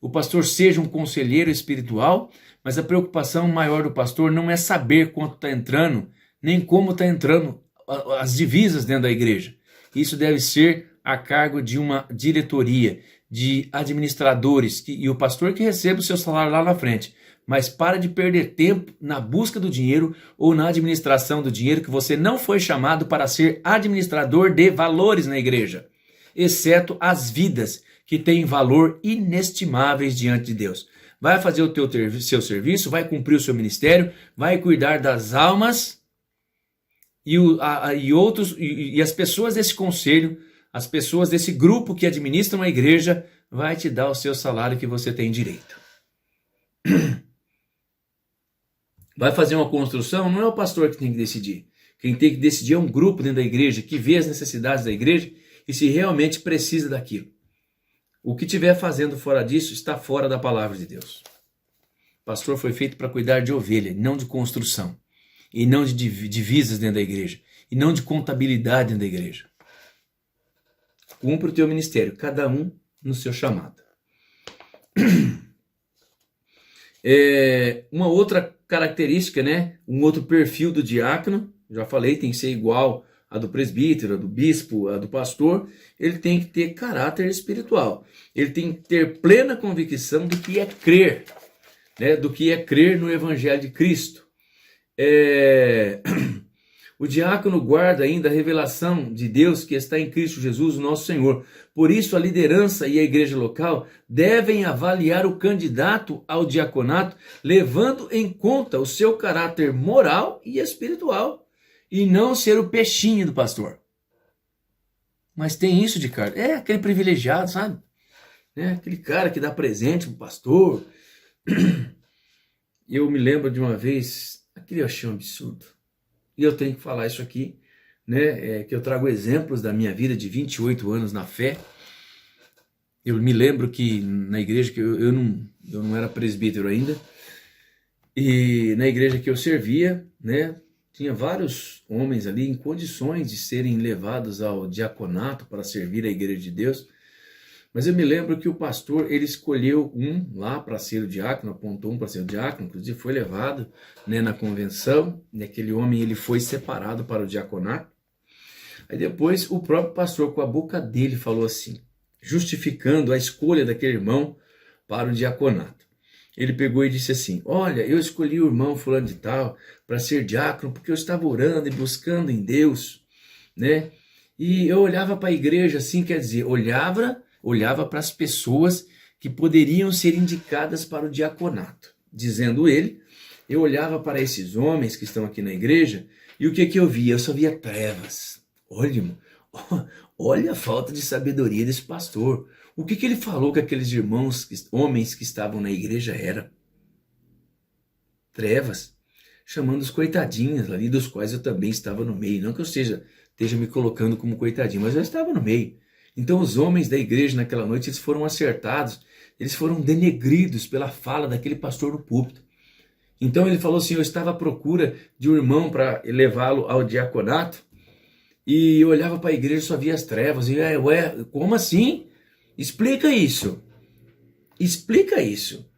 o pastor seja um conselheiro espiritual, mas a preocupação maior do pastor não é saber quanto está entrando, nem como está entrando as divisas dentro da igreja. Isso deve ser a cargo de uma diretoria, de administradores, e o pastor que recebe o seu salário lá na frente. Mas para de perder tempo na busca do dinheiro ou na administração do dinheiro, que você não foi chamado para ser administrador de valores na igreja, exceto as vidas que têm valor inestimáveis diante de Deus. Vai fazer o seu serviço, vai cumprir o seu ministério, vai cuidar das almas e as pessoas desse conselho, as pessoas desse grupo que administram a igreja, vai te dar o seu salário que você tem direito. Vai fazer uma construção, não é o pastor que tem que decidir. Quem tem que decidir é um grupo dentro da igreja que vê as necessidades da igreja e se realmente precisa daquilo. O que estiver fazendo fora disso está fora da palavra de Deus. O pastor foi feito para cuidar de ovelha, não de construção. E não de divisas dentro da igreja. E não de contabilidade dentro da igreja. Cumpre o teu ministério, cada um no seu chamado. Uma outra característica, né? Um outro perfil do diácono, já falei, tem que ser igual a do presbítero, a do bispo, a do pastor. Ele tem que ter caráter espiritual. Ele tem que ter plena convicção do que é crer, né? Do que é crer no Evangelho de Cristo. O diácono guarda ainda a revelação de Deus que está em Cristo Jesus, nosso Senhor. Por isso, a liderança e a igreja local devem avaliar o candidato ao diaconato, levando em conta o seu caráter moral e espiritual, e não ser o peixinho do pastor. Mas tem isso de cara, aquele privilegiado, sabe? Aquele cara que dá presente pro pastor. Eu me lembro de uma vez, aquele eu achei um absurdo. E eu tenho que falar isso aqui, né? Que eu trago exemplos da minha vida de 28 anos na fé. Eu me lembro que na igreja que eu não era presbítero ainda, e na igreja que eu servia, né? Tinha vários homens ali em condições de serem levados ao diaconato para servir a igreja de Deus. Mas eu me lembro que o pastor, ele escolheu um lá para ser o diácono, apontou um para ser o diácono, inclusive foi levado, né, na convenção, e aquele homem ele foi separado para o diaconato. Aí depois o próprio pastor, com a boca dele, falou assim, justificando a escolha daquele irmão para o diaconato. Ele pegou e disse assim, olha, eu escolhi o irmão fulano de tal para ser diácono porque eu estava orando e buscando em Deus, né? E eu olhava para a igreja assim, quer dizer, olhava para as pessoas que poderiam ser indicadas para o diaconato. Dizendo ele, eu olhava para esses homens que estão aqui na igreja e o que eu via? Eu só via trevas. Olha a falta de sabedoria desse pastor. O que ele falou que aqueles homens que estavam na igreja era? Trevas. Chamando os coitadinhos ali, dos quais eu também estava no meio. Não que eu esteja me colocando como coitadinho, mas eu estava no meio. Então os homens da igreja naquela noite, eles foram acertados, eles foram denegridos pela fala daquele pastor no púlpito. Então ele falou assim, eu estava à procura de um irmão para levá-lo ao diaconato, e eu olhava para a igreja e só via as trevas, e como assim? Explica isso. Explica isso.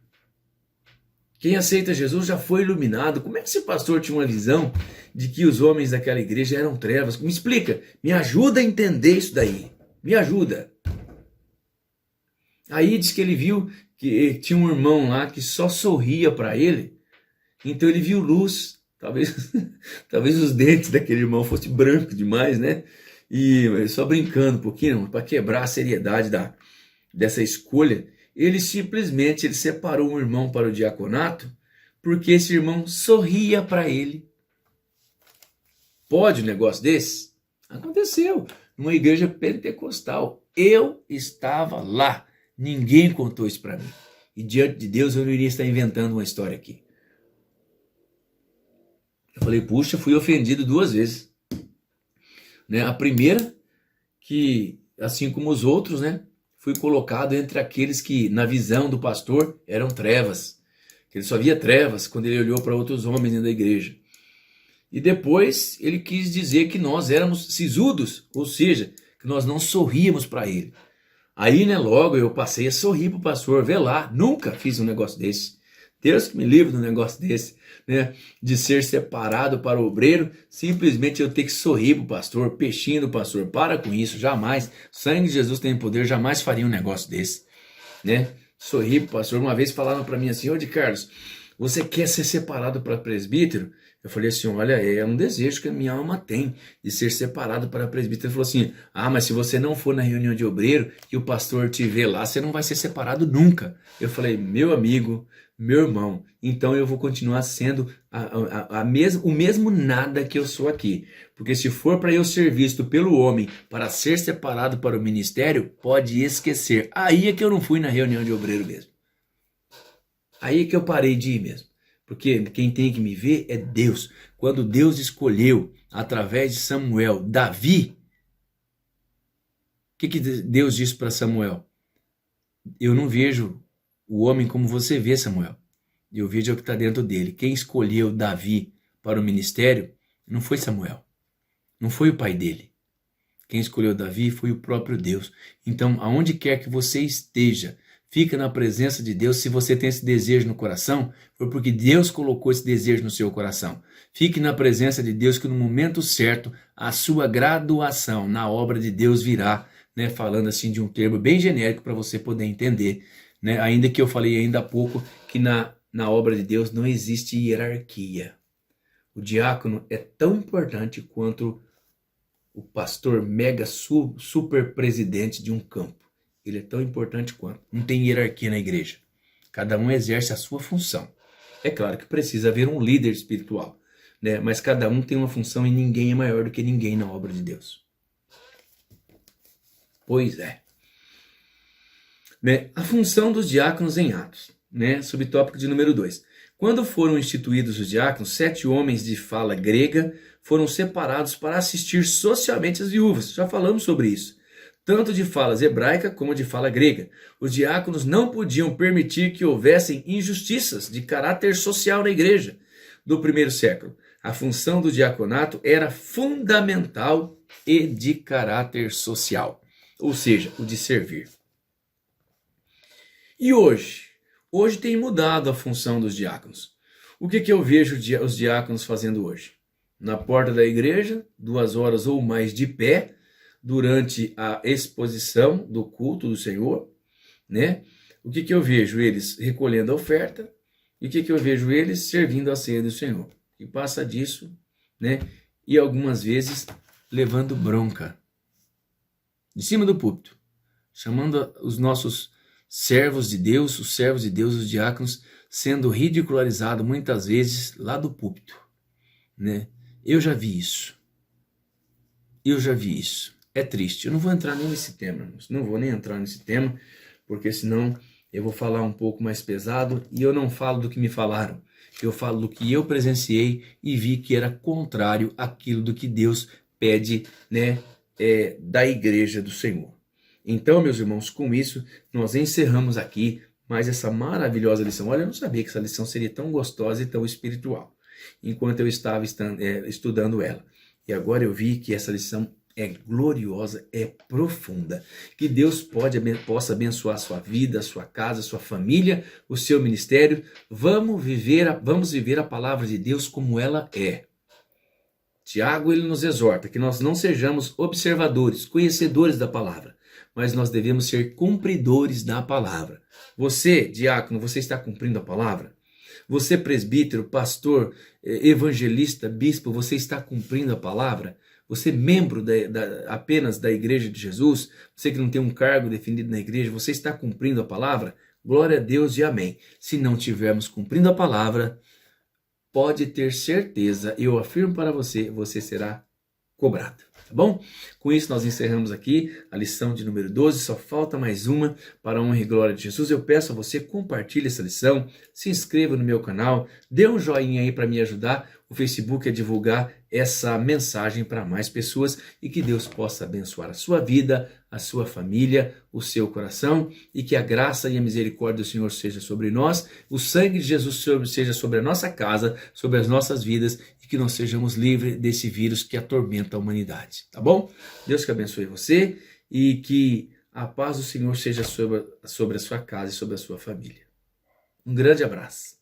Quem aceita Jesus já foi iluminado. Como é que esse pastor tinha uma visão de que os homens daquela igreja eram trevas? Me explica, me ajuda a entender isso daí. Me ajuda. Aí diz que ele viu que tinha um irmão lá que só sorria para ele. Então ele viu luz. Talvez os dentes daquele irmão fossem brancos demais, né? E só brincando um pouquinho, para quebrar a seriedade dessa escolha, ele simplesmente separou um irmão para o diaconato, porque esse irmão sorria para ele. Pode um negócio desse? Aconteceu. Numa igreja pentecostal. Eu estava lá. Ninguém contou isso para mim. E diante de Deus eu não iria estar inventando uma história aqui. Eu falei, puxa, fui ofendido 2 vezes. Né? A primeira, que assim como os outros, né, fui colocado entre aqueles que na visão do pastor eram trevas. Que ele só via trevas quando ele olhou para outros homens dentro da igreja. E depois ele quis dizer que nós éramos sisudos, ou seja, que nós não sorríamos para ele. Aí, né, logo eu passei a sorrir para o pastor, vê lá, nunca fiz um negócio desse. Deus que me livre de um negócio desse, né, de ser separado para o obreiro, simplesmente eu ter que sorrir para o pastor, peixinho do pastor, para com isso, jamais. Sangue de Jesus tem poder, jamais faria um negócio desse, né? Sorrir para o pastor. Uma vez falaram para mim assim, ô de Carlos, você quer ser separado para presbítero? Eu falei assim, olha, é um desejo que a minha alma tem de ser separado para presbítero. Ele falou assim, mas se você não for na reunião de obreiro e o pastor te vê lá, você não vai ser separado nunca. Eu falei, meu amigo, meu irmão, então eu vou continuar sendo o mesmo nada que eu sou aqui. Porque se for para eu ser visto pelo homem para ser separado para o ministério, pode esquecer. Aí é que eu não fui na reunião de obreiro mesmo. Aí é que eu parei de ir mesmo. Porque quem tem que me ver é Deus. Quando Deus escolheu, através de Samuel, Davi, o que Deus disse para Samuel? eu não vejo o homem como você vê, Samuel. Eu vejo o que está dentro dele. Quem escolheu Davi para o ministério não foi Samuel, não foi o pai dele. Quem escolheu Davi foi o próprio Deus. Então, aonde quer que você esteja, fica na presença de Deus. Se você tem esse desejo no coração, foi porque Deus colocou esse desejo no seu coração. Fique na presença de Deus, que no momento certo, a sua graduação na obra de Deus virá, né? Falando assim de um termo bem genérico para você poder entender, né? Ainda que eu falei ainda há pouco que na obra de Deus não existe hierarquia. O diácono é tão importante quanto o pastor mega super presidente de um campo. Ele é tão importante quanto. Não tem hierarquia na igreja. Cada um exerce a sua função. É claro que precisa haver um líder espiritual, né? Mas cada um tem uma função e ninguém é maior do que ninguém na obra de Deus. Pois é. Né? A função dos diáconos em Atos, né? Subtópico de número 2. Quando foram instituídos os diáconos, 7 homens de fala grega foram separados para assistir socialmente as viúvas. Já falamos sobre isso. Tanto de falas hebraica como de fala grega. Os diáconos não podiam permitir que houvessem injustiças de caráter social na igreja do primeiro século. A função do diaconato era fundamental e de caráter social, ou seja, o de servir. E hoje? Hoje tem mudado a função dos diáconos. O que eu vejo os diáconos fazendo hoje? Na porta da igreja, 2 horas ou mais de pé, durante a exposição do culto do Senhor, né? O que eu vejo? Eles recolhendo a oferta. E o que eu vejo? Eles servindo a ceia do Senhor. E passa disso, né? E algumas vezes levando bronca de cima do púlpito, chamando os nossos servos de Deus, os diáconos, sendo ridicularizados muitas vezes lá do púlpito, né? Eu já vi isso. É triste. Eu não vou entrar nem nesse tema, irmãos. Não vou nem entrar nesse tema, porque senão eu vou falar um pouco mais pesado e eu não falo do que me falaram. Eu falo do que eu presenciei e vi que era contrário àquilo do que Deus pede, né, da igreja do Senhor. Então, meus irmãos, com isso, nós encerramos aqui mais essa maravilhosa lição. Olha, eu não sabia que essa lição seria tão gostosa e tão espiritual, enquanto eu estava estudando ela. E agora eu vi que essa lição é gloriosa, é profunda. Que Deus possa abençoar a sua vida, a sua casa, a sua família, o seu ministério. Vamos viver a palavra de Deus como ela é. Tiago, ele nos exorta que nós não sejamos observadores, conhecedores da palavra, mas nós devemos ser cumpridores da palavra. Você, diácono, você está cumprindo a palavra? Você, presbítero, pastor, evangelista, bispo, você está cumprindo a palavra? Você, membro apenas da igreja de Jesus, você que não tem um cargo definido na igreja, você está cumprindo a palavra? Glória a Deus e amém. Se não estivermos cumprindo a palavra, pode ter certeza, eu afirmo para você, você será cobrado. Tá bom? Com isso nós encerramos aqui a lição de número 12, só falta mais uma para a honra e glória de Jesus. Eu peço a você, compartilhe essa lição, se inscreva no meu canal, dê um joinha aí para me ajudar o Facebook a divulgar essa mensagem para mais pessoas e que Deus possa abençoar a sua vida, a sua família, o seu coração e que a graça e a misericórdia do Senhor seja sobre nós, o sangue de Jesus seja sobre a nossa casa, sobre as nossas vidas e que nós sejamos livres desse vírus que atormenta a humanidade, tá bom? Deus que abençoe você e que a paz do Senhor seja sobre a sua casa e sobre a sua família. Um grande abraço.